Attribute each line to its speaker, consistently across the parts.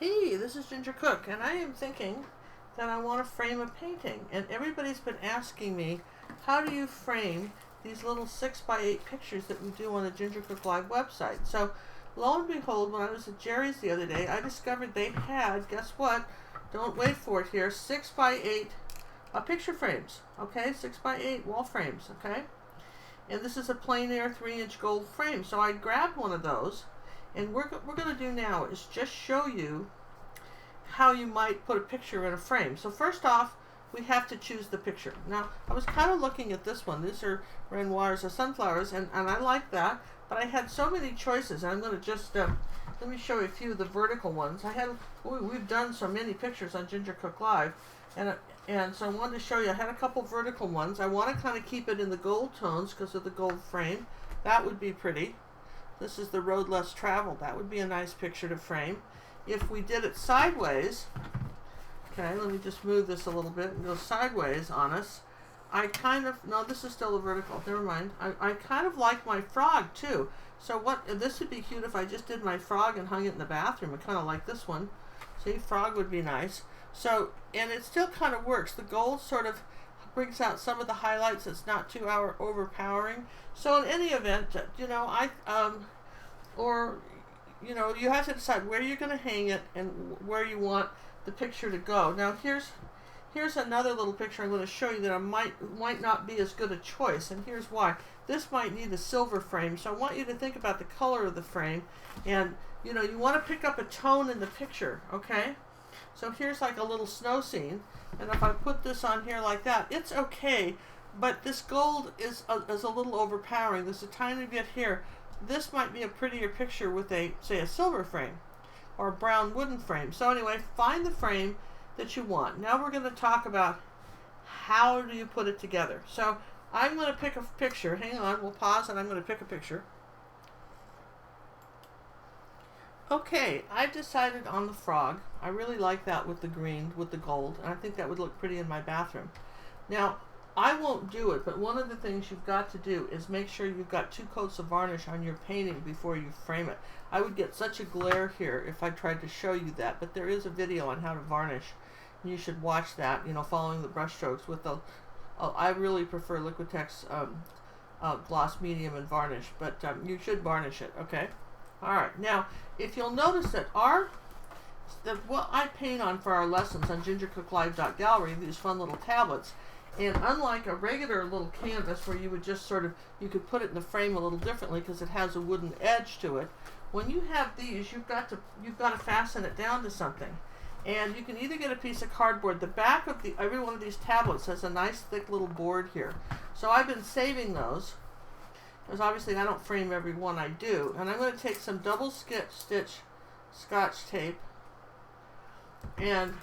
Speaker 1: Hey, this is Ginger Cook, and I am thinking that I want to frame a painting. And everybody's been asking me, how do you frame these little 6x8 pictures that we do on the Ginger Cook Live website? So, lo and behold, when I was at Jerry's the other day, I discovered they had, guess what? Don't wait for it here, 6x8 picture frames, okay? 6x8 wall frames, okay? And this is a plein air 3-inch gold frame. So I grabbed one of those. And what we're going to do now is just show you how you might put a picture in a frame. So first off, we have to choose the picture. Now, I was kind of looking at this one. These are Renoirs of sunflowers, and I like that. But I had so many choices. I'm going to just, let me show you a few of the vertical ones. We've done so many pictures on Ginger Cook Live. And so I wanted to show you, I had a couple vertical ones. I want to kind of keep it in the gold tones because of the gold frame. That would be pretty. This is the road less traveled. That would be a nice picture to frame. If we did it sideways, okay, let me just move this a little bit and go sideways on us. No, this is still a vertical. Never mind. I kind of like my frog too. So this would be cute if I just did my frog and hung it in the bathroom. I kind of like this one. See, frog would be nice. So, and it still kind of works. The gold sort of brings out some of the highlights. It's not too overpowering. So in any event, you know, you have to decide where you're going to hang it and where you want the picture to go. Now here's another little picture I'm going to show you that might not be as good a choice, and here's why. This might need a silver frame, so I want you to think about the color of the frame, and you know, you want to pick up a tone in the picture, okay? So here's like a little snow scene, and if I put this on here like that, it's okay, but this gold is a little overpowering. There's a tiny bit here. This might be a prettier picture with say a silver frame or a brown wooden frame. So anyway, find the frame that you want. Now we're going to talk about how do you put it together. So I'm going to pick a picture. Hang on, we'll pause and I'm going to pick a picture. Okay, I've decided on the frog. I really like that with the green, with the gold, and I think that would look pretty in my bathroom. Now, I won't do it, but one of the things you've got to do is make sure you've got 2 coats of varnish on your painting before you frame it. I would get such a glare here if I tried to show you that, but there is a video on how to varnish. You should watch that, you know, following the brush strokes with the, I really prefer Liquitex gloss medium and varnish, but you should varnish it, okay? Alright, now, if you'll notice that what I paint on for our lessons on gingercooklive.gallery, these fun little tablets, and unlike a regular little canvas where you would just you could put it in the frame a little differently because it has a wooden edge to it, when you have these, you've got to fasten it down to something. And you can either get a piece of cardboard. The back of every one of these tablets has a nice thick little board here. So I've been saving those, because obviously I don't frame every one I do. And I'm going to take some double stitch Scotch tape and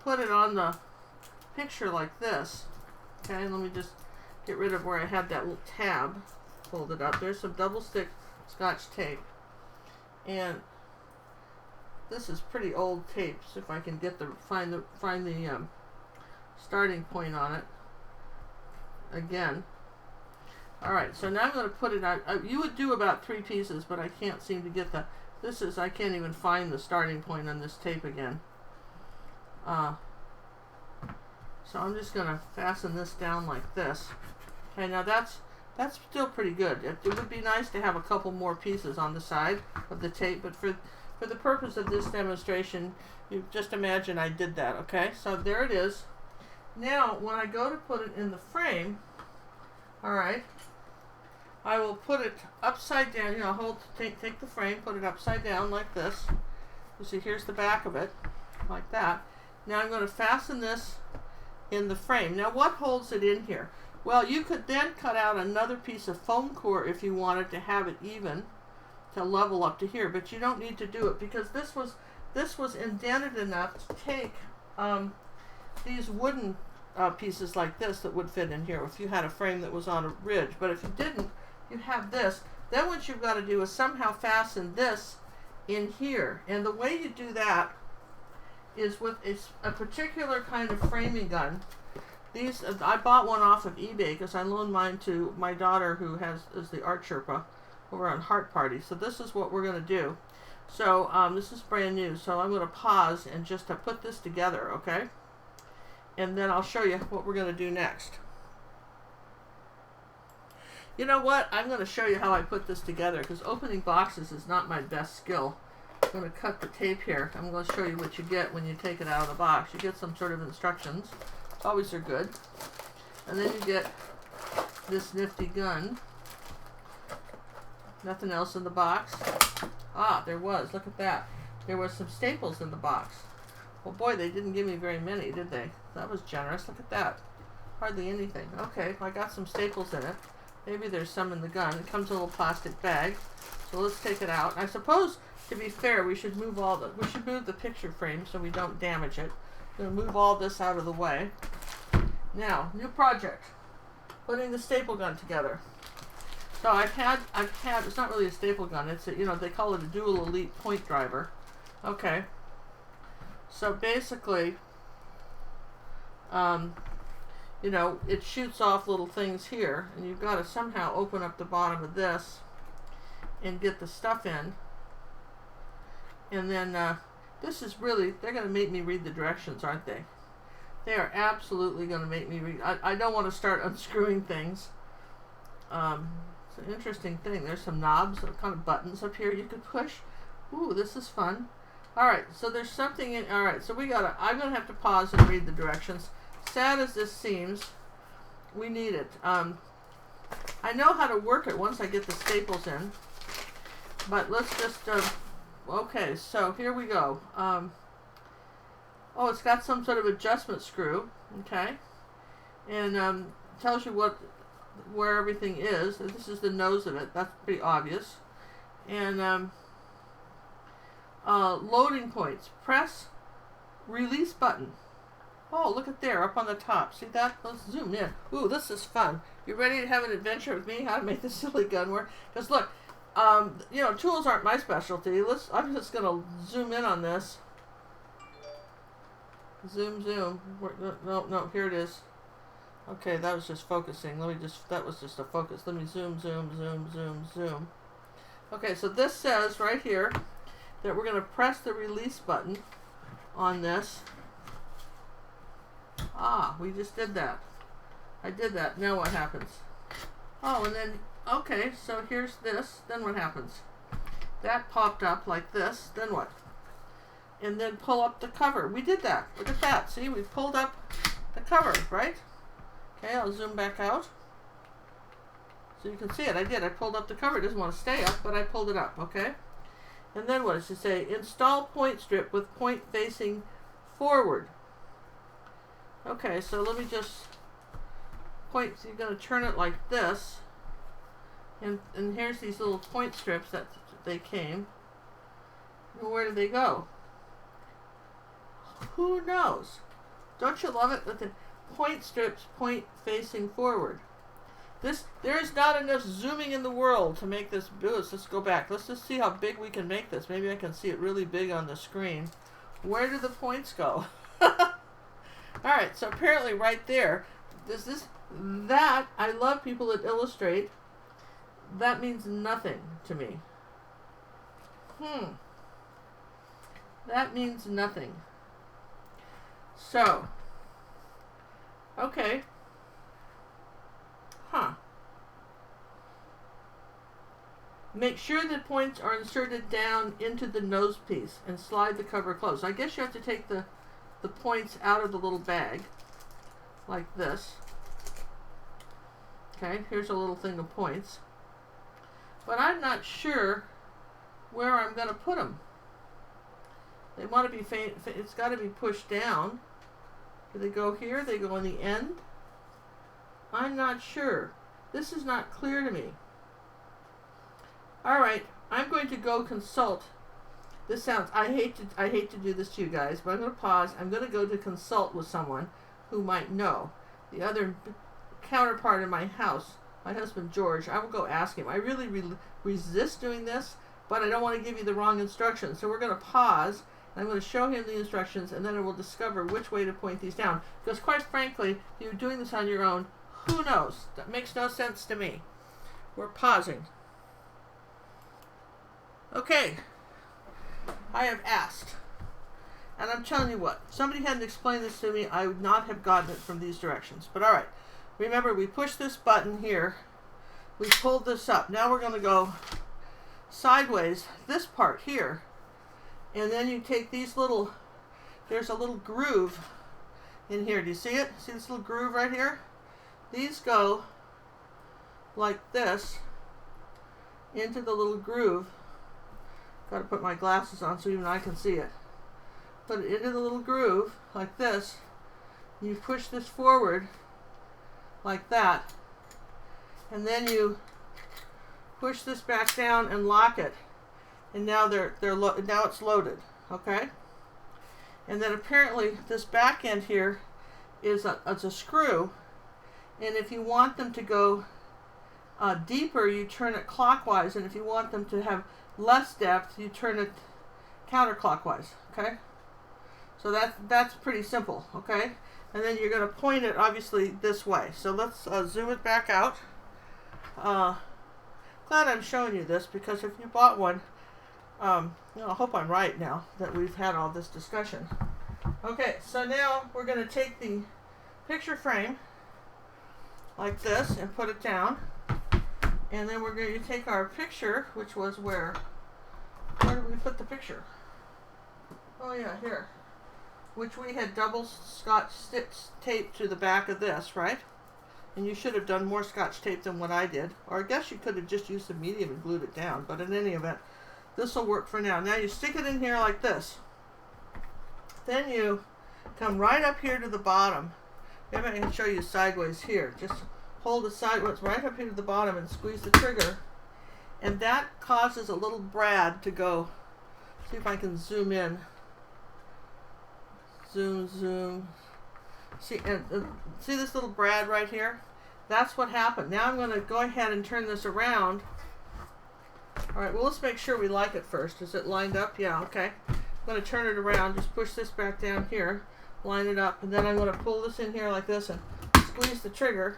Speaker 1: put it on the picture like this. Okay, let me just get rid of where I had that little tab folded up. There's some double stick Scotch tape, and this is pretty old tape, so if I can get find the starting point on it again. Alright, so now I'm going to put it out. You would do about 3 pieces, but I can't seem to get I can't even find the starting point on this tape again. So I'm just going to fasten this down like this. Okay, now that's still pretty good. It would be nice to have a couple more pieces on the side of the tape, but for the purpose of this demonstration, you just imagine I did that, okay? So there it is. Now, when I go to put it in the frame, alright, I will put it upside down. You know, take the frame, put it upside down like this. You see, here's the back of it, like that. Now I'm going to fasten this in the frame. Now, what holds it in here? Well, you could then cut out another piece of foam core if you wanted to have it even, to level up to here, but you don't need to do it because this was indented enough to take these wooden pieces like this that would fit in here if you had a frame that was on a ridge. But if you didn't, you have this. Then what you've got to do is somehow fasten this in here, and the way you do that is with a particular kind of framing gun. These I bought one off of eBay because I loaned mine to my daughter who is the art Sherpa over on Heart Party. So this is what we're going to do. So this is brand new, so I'm going to pause and just to put this together, okay? And then I'll show you what we're going to do next. You know what? I'm going to show you how I put this together, because opening boxes is not my best skill. I'm going to cut the tape here. I'm going to show you what you get when you take it out of the box. You get some sort of instructions. Always are good. And then you get this nifty gun. Nothing else in the box. Ah, there was. Look at that. There was some staples in the box. Well, boy, they didn't give me very many, did they? That was generous. Look at that. Hardly anything. Okay, I got some staples in it. Maybe there's some in the gun. It comes in a little plastic bag. So let's take it out. I suppose, to be fair, we should move the picture frame so we don't damage it. I'm going to move all this out of the way. Now, new project. Putting the staple gun together. So I've had, it's not really a staple gun, it's a, they call it a Duel Elite point driver. Okay. So basically, it shoots off little things here, and you've got to somehow open up the bottom of this and get the stuff in. And then, this is really, they're going to make me read the directions, aren't they? They are absolutely going to make me read. I don't want to start unscrewing things. It's an interesting thing. There's some knobs, some kind of buttons up here you could push. Ooh, this is fun. Alright, so there's something in, alright, so I'm going to have to pause and read the directions. Sad as this seems, we need it. I know how to work it once I get the staples in, but let's just, okay, so here we go. Oh, it's got some sort of adjustment screw, okay, and tells you where everything is. This is the nose of it. That's pretty obvious. And loading points. Press release button. Oh, look at there, up on the top. See that? Let's zoom in. Ooh, this is fun. You ready to have an adventure with me? How to make this silly gun work? Because look, tools aren't my specialty. I'm just going to zoom in on this. Zoom, zoom. No, here it is. Okay, that was just focusing. That was just a focus. Let me zoom, zoom, zoom, zoom, zoom. Okay, so this says right here that we're going to press the release button on this. Ah, we just did that. I did that. Now what happens? Oh, and then, okay, so here's this. Then what happens? That popped up like this. Then what? And then pull up the cover. We did that. Look at that. See, we pulled up the cover, right? Okay, I'll zoom back out. So you can see it. I did. I pulled up the cover. It doesn't want to stay up, but I pulled it up, okay? And then what does it say? Install point strip with point facing forward. Okay, so let me just point. So you're going to turn it like this. And here's these little point strips that they came. And where did they go? Who knows? Don't you love it? That the point strips point facing forward. There is not enough zooming in the world to make this. Let's go back. Let's just see how big we can make this. Maybe I can see it really big on the screen. Where do the points go? Alright, so apparently right there, that, I love people that illustrate. That means nothing to me. That means nothing. So, okay. Make sure that points are inserted down into the nose piece and slide the cover closed. I guess you have to take the points out of the little bag, like this. Okay, here's a little thing of points. But I'm not sure where I'm going to put them. They want to be, it's got to be pushed down. Do they go here? They go on the end? I'm not sure. This is not clear to me. Alright, I'm going to go consult. This sounds, I hate to do this to you guys, but I'm going to pause. I'm going to go to consult with someone who might know. The other counterpart in my house, my husband George, I will go ask him. I really resist doing this, but I don't want to give you the wrong instructions. So we're going to pause. I'm going to show him the instructions, and then I will discover which way to point these down. Because quite frankly, if you're doing this on your own, who knows? That makes no sense to me. We're pausing. Okay. I have asked. And I'm telling you what, if somebody hadn't explained this to me, I would not have gotten it from these directions. But all right, remember, we push this button here. We pulled this up. Now we're going to go sideways, this part here. And then you take these little, there's a little groove in here. Do you see it? See this little groove right here? These go like this into the little groove. Got to put my glasses on so even I can see it. Put it into the little groove like this. You push this forward like that. And then you push this back down and lock it. And now now it's loaded, okay? And then apparently this back end here is it's a screw. And if you want them to go deeper, you turn it clockwise. And if you want them to have less depth, you turn it counterclockwise, okay? So that's pretty simple, okay? And then you're going to point it, obviously, this way. So let's zoom it back out. Glad I'm showing you this, because if you bought one, I hope I'm right now that we've had all this discussion. Okay, so now we're going to take the picture frame like this and put it down. And then we're going to take our picture, which was where did we put the picture? Oh yeah, here. Which we had double scotch tape to the back of this, right? And you should have done more scotch tape than what I did. Or I guess you could have just used the medium and glued it down. But in any event, this will work for now. Now you stick it in here like this. Then you come right up here to the bottom. Maybe I can show you sideways here. Just hold it sideways right up here to the bottom and squeeze the trigger. And that causes a little brad to go. See if I can zoom in. Zoom, zoom. See, see this little brad right here? That's what happened. Now I'm going to go ahead and turn this around. All right, well, let's make sure we like it first. Is it lined up? Yeah, okay. I'm going to turn it around. Just push this back down here. Line it up. And then I'm going to pull this in here like this and squeeze the trigger.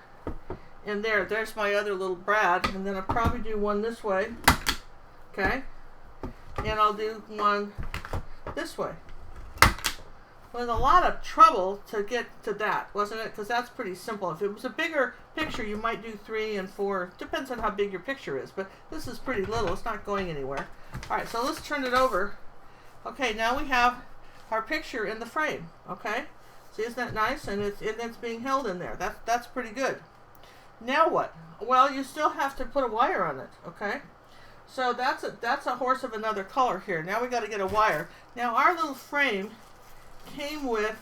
Speaker 1: And there's my other little brad. And then I'll probably do one this way. Okay. And I'll do one this way. With a lot of trouble to get to that, wasn't it? Because that's pretty simple. If it was a bigger picture, you might do 3 and 4. Depends on how big your picture is. But this is pretty little. It's not going anywhere. All right, so let's turn it over. Okay, now we have our picture in the frame. Okay, see, isn't that nice? And it's being held in there. That's pretty good. Now what? Well, you still have to put a wire on it. Okay, so that's a horse of another color here. Now we got to get a wire. Now our little frame came with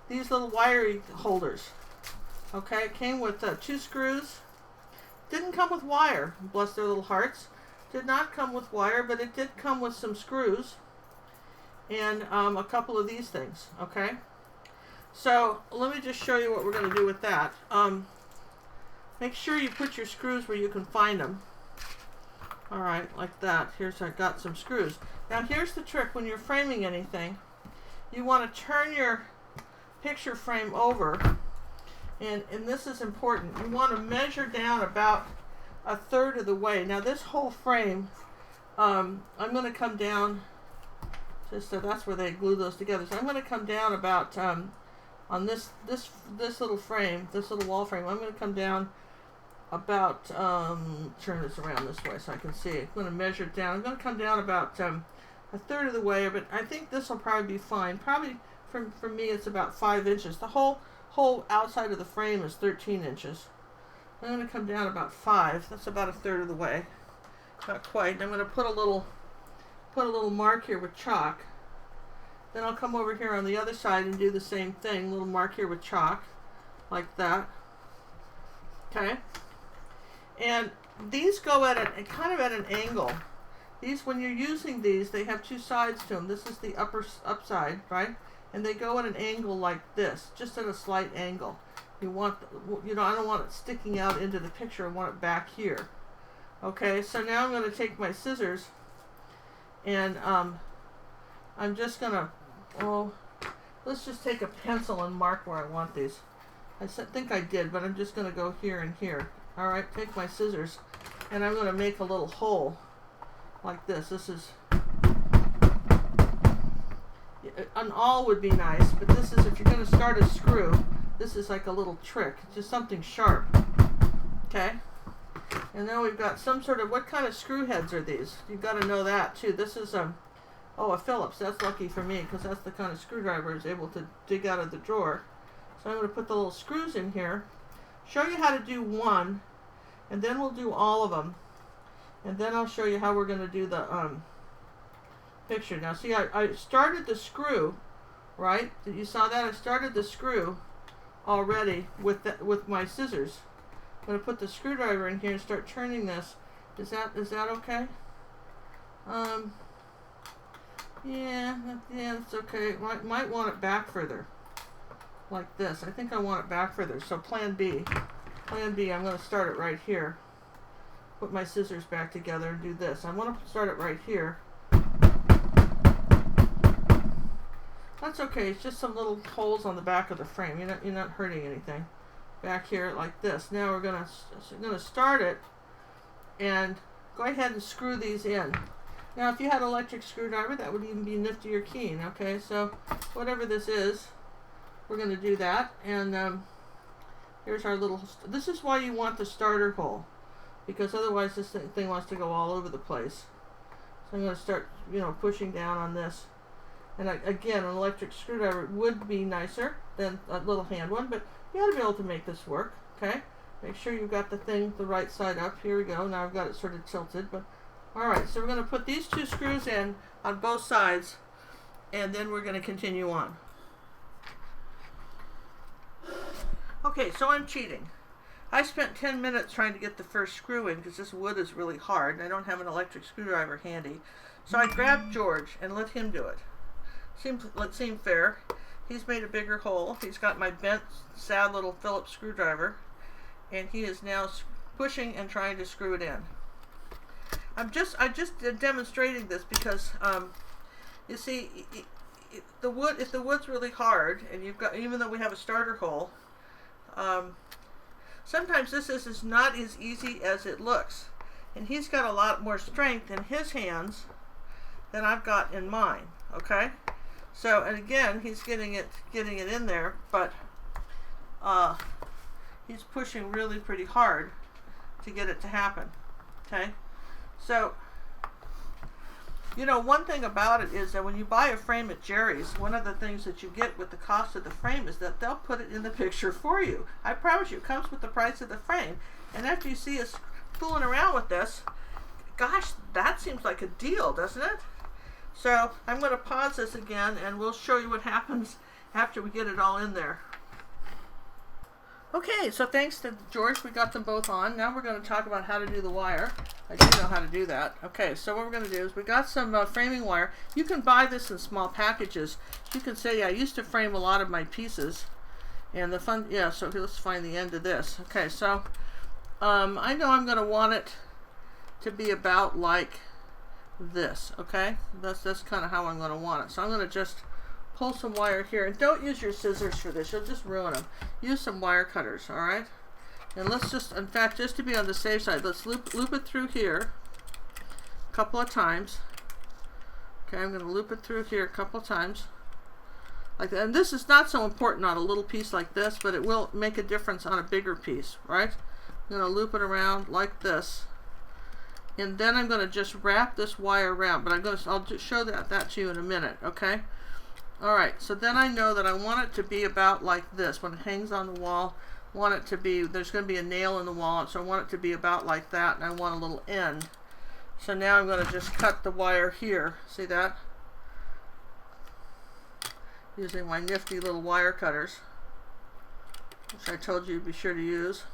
Speaker 1: these little wire holders. Okay, it came with 2 screws. Didn't come with wire, bless their little hearts. Did not come with wire, but it did come with some screws and a couple of these things. Okay, so let me just show you what we're going to do with that. Make sure you put your screws where you can find them. All right, like that. Here's, I got some screws. Now here's the trick when you're framing anything. You want to turn your picture frame over, and this is important. You want to measure down about 1/3 of the way. Now this whole frame, I'm going to come down, just so that's where they glue those together. So I'm going to come down about, on this little frame, this little wall frame, I'm going to come down about, turn this around this way so I can see. I'm going to measure it down. I'm going to come down about 1/3 of the way, but I think this will probably be fine. Probably for me it's about 5 inches. The whole outside of the frame is 13 inches. I'm going to come down about 5. That's about 1/3 of the way. Not quite. I'm going to put a little mark here with chalk. Then I'll come over here on the other side and do the same thing. Little mark here with chalk, like that. Okay. And these go at kind of at an angle. These, when you're using these, they have 2 sides to them. This is the upside, right? And they go at an angle like this, just at a slight angle. You want, I don't want it sticking out into the picture. I want it back here. Okay, so now I'm going to take my scissors, and I'm just going to, let's just take a pencil and mark where I want these. I think I did, but I'm just going to go here and here. All right, take my scissors, and I'm going to make a little hole. Like this. This is an awl would be nice, but this is, if you're going to start a screw, this is like a little trick. It's just something sharp. Okay? And then we've got some sort of, what kind of screw heads are these? You've got to know that too. This is a Phillips. That's lucky for me because that's the kind of screwdriver I was able to dig out of the drawer. So I'm going to put the little screws in here, show you how to do one, and then we'll do all of them. And then I'll show you how we're going to do the picture. Now see, I started the screw, right? You saw that? I started the screw already with my scissors. I'm going to put the screwdriver in here and start turning this. Is that okay? Yeah, it's okay. Might want it back further, like this. I think I want it back further. So plan B. I'm going to start it right here. Put my scissors back together and do this. I want to start it right here. That's okay. It's just some little holes on the back of the frame. You're not hurting anything. Back here like this. Now we're gonna start it and go ahead and screw these in. Now if you had an electric screwdriver, that would even be nifty or keen. Okay, so whatever this is, we're gonna do that. And here's our little. This is why you want the starter hole, because otherwise this thing wants to go all over the place. So I'm gonna start, pushing down on this. And again, an electric screwdriver would be nicer than a little hand one, but you ought to be able to make this work, okay? Make sure you've got the thing the right side up. Here we go. Now I've got it sort of tilted, but all right. So we're going to put these two screws in on both sides, and then we're going to continue on. Okay, so I'm cheating. I spent 10 minutes trying to get the first screw in because this wood is really hard, and I don't have an electric screwdriver handy. So I grabbed George and let him do it. Seemed fair. He's made a bigger hole. He's got my bent, sad little Phillips screwdriver, and he is now pushing and trying to screw it in. I'm just demonstrating this because you see, if the wood's really hard, and even though we have a starter hole, sometimes this is not as easy as it looks, and he's got a lot more strength in his hands than I've got in mine. Okay. So, and again, he's getting it in there, but he's pushing really pretty hard to get it to happen. Okay? So, one thing about it is that when you buy a frame at Jerry's, one of the things that you get with the cost of the frame is that they'll put it in the picture for you. I promise you, it comes with the price of the frame. And after you see us fooling around with this, gosh, that seems like a deal, doesn't it? So I'm going to pause this again and we'll show you what happens after we get it all in there. Okay, so thanks to George, we got them both on. Now we're going to talk about how to do the wire. I do know how to do that. Okay, so what we're going to do is we got some framing wire. You can buy this in small packages. You can say, I used to frame a lot of my pieces. And the fun, so let's find the end of this. Okay, so I know I'm going to want it to be about like this, okay? That's kind of how I'm going to want it. So I'm going to just pull some wire here, and don't use your scissors for this, you'll just ruin them. Use some wire cutters, all right? And let's just, in fact, just to be on the safe side, let's loop it through here a couple of times. Okay, I'm going to loop it through here a couple of times like that. And this is not so important on a little piece like this, but it will make a difference on a bigger piece, right? I'm going to loop it around like this. And then I'm going to just wrap this wire around, but I'll just show that to you in a minute, okay? All right, so then I know that I want it to be about like this. When it hangs on the wall, I want it to be, there's going to be a nail in the wall, so I want it to be about like that, and I want a little end. So now I'm going to just cut the wire here. See that? Using my nifty little wire cutters, which I told you to be sure to use.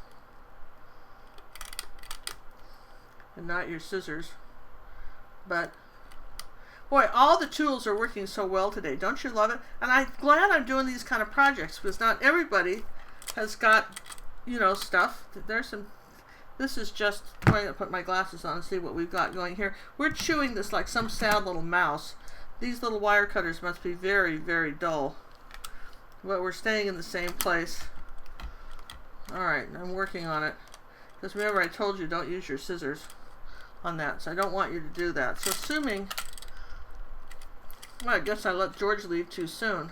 Speaker 1: And not your scissors. But boy, all the tools are working so well today. Don't you love it? And I'm glad I'm doing these kind of projects because not everybody has got, stuff. There's some, this is just, I'm going to put my glasses on and see what we've got going here. We're chewing this like some sad little mouse. These little wire cutters must be very, very dull. But we're staying in the same place. All right, I'm working on it. Because remember I told you don't use your scissors on that, so I don't want you to do that. So assuming Well, I guess I let George leave too soon.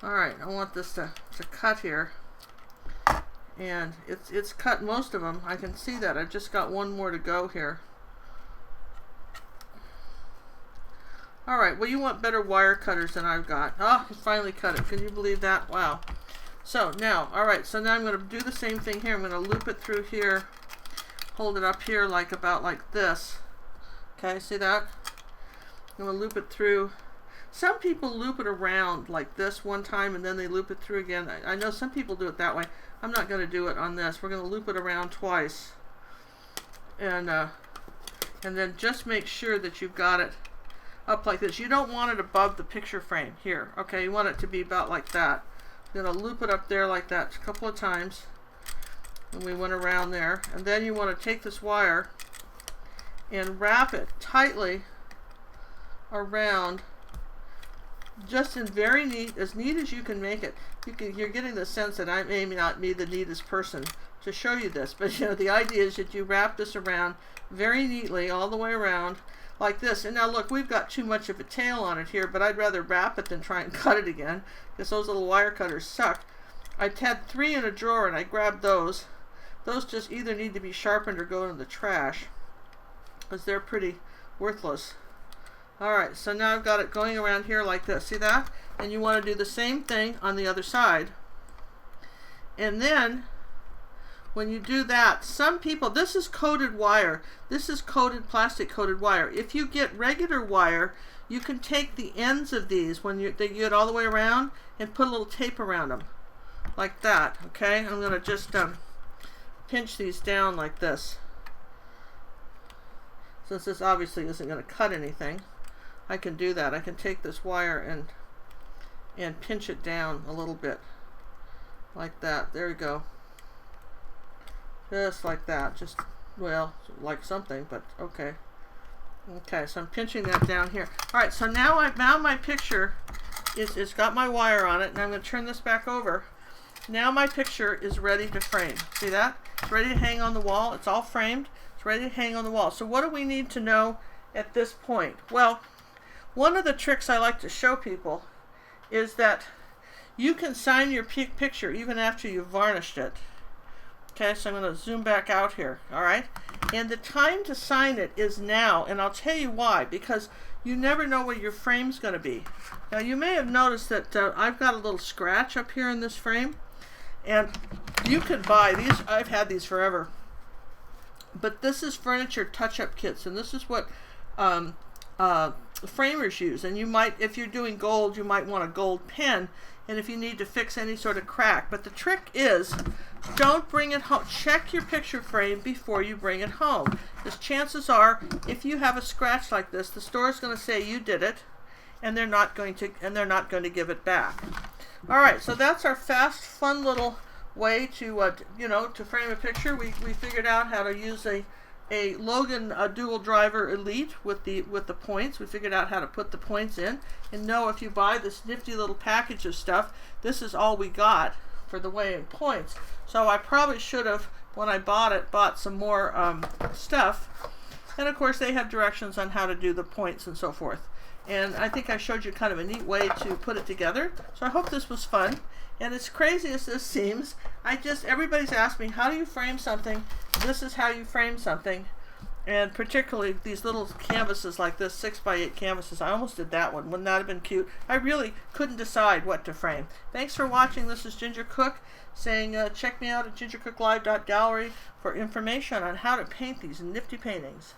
Speaker 1: Alright, I want this to cut here. And it's cut most of them. I can see that. I've just got one more to go here. Alright, well, you want better wire cutters than I've got. Oh, I finally cut it. Can you believe that? Wow. So now, alright, so now I'm going to do the same thing here. I'm going to loop it through here, hold it up here about like this. Okay, see that? I'm going to loop it through. Some people loop it around like this one time and then they loop it through again. I know some people do it that way. I'm not going to do it on this. We're going to loop it around twice. And then just make sure that you've got it up like this. You don't want it above the picture frame here. Okay, you want it to be about like that. You're going to loop it up there like that a couple of times. And we went around there. And then you want to take this wire and wrap it tightly around, just in very neat, as neat as you can make it. You're getting the sense that I may not be the neatest person to show you this, but you know, the idea is that you wrap this around very neatly all the way around like this. And now look, we've got too much of a tail on it here, but I'd rather wrap it than try and cut it again, because those little wire cutters suck. I had 3 in a drawer and I grabbed those. Those just either need to be sharpened or go in the trash, because they're pretty worthless. Alright, so now I've got it going around here like this. See that? And you want to do the same thing on the other side. And then, when you do that, some people, this is coated wire. This is coated, plastic coated wire. If you get regular wire, you can take the ends of these when they get all the way around and put a little tape around them. Like that, okay? I'm going to just pinch these down like this. Since this obviously isn't going to cut anything, I can do that. I can take this wire and pinch it down a little bit. Like that. There we go. Just like that. Just, well, like something, but okay. Okay, so I'm pinching that down here. Alright, so now my picture it's got my wire on it, and I'm going to turn this back over. Now my picture is ready to frame. See that? It's ready to hang on the wall. It's all framed. It's ready to hang on the wall. So what do we need to know at this point? Well, one of the tricks I like to show people is that you can sign your picture even after you've varnished it. Okay, so I'm going to zoom back out here, all right? And the time to sign it is now, and I'll tell you why, because you never know where your frame's going to be. Now, you may have noticed that I've got a little scratch up here in this frame, and you could buy these. I've had these forever. But this is furniture touch-up kits, and this is what framers use. And you might, if you're doing gold, you might want a gold pen, and if you need to fix any sort of crack. But the trick is, don't bring it home. Check your picture frame before you bring it home, because chances are, if you have a scratch like this, the store is going to say you did it, and they're not going to give it back. All right, so that's our fast, fun little way to to frame a picture. We figured out how to use a Logan Duel driver Elite with the points. We figured out how to put the points in, and know if you buy this nifty little package of stuff, this is all we got for the weighing points. So I probably should have, when I bought some more stuff. And of course they have directions on how to do the points and so forth. And I think I showed you kind of a neat way to put it together. So I hope this was fun. And as crazy as this seems, everybody's asked me, how do you frame something? This is how you frame something. And particularly these little canvases like this, 6x8 canvases. I almost did that one. Wouldn't that have been cute? I really couldn't decide what to frame. Thanks for watching. This is Ginger Cook saying check me out at gingercooklive.gallery for information on how to paint these nifty paintings.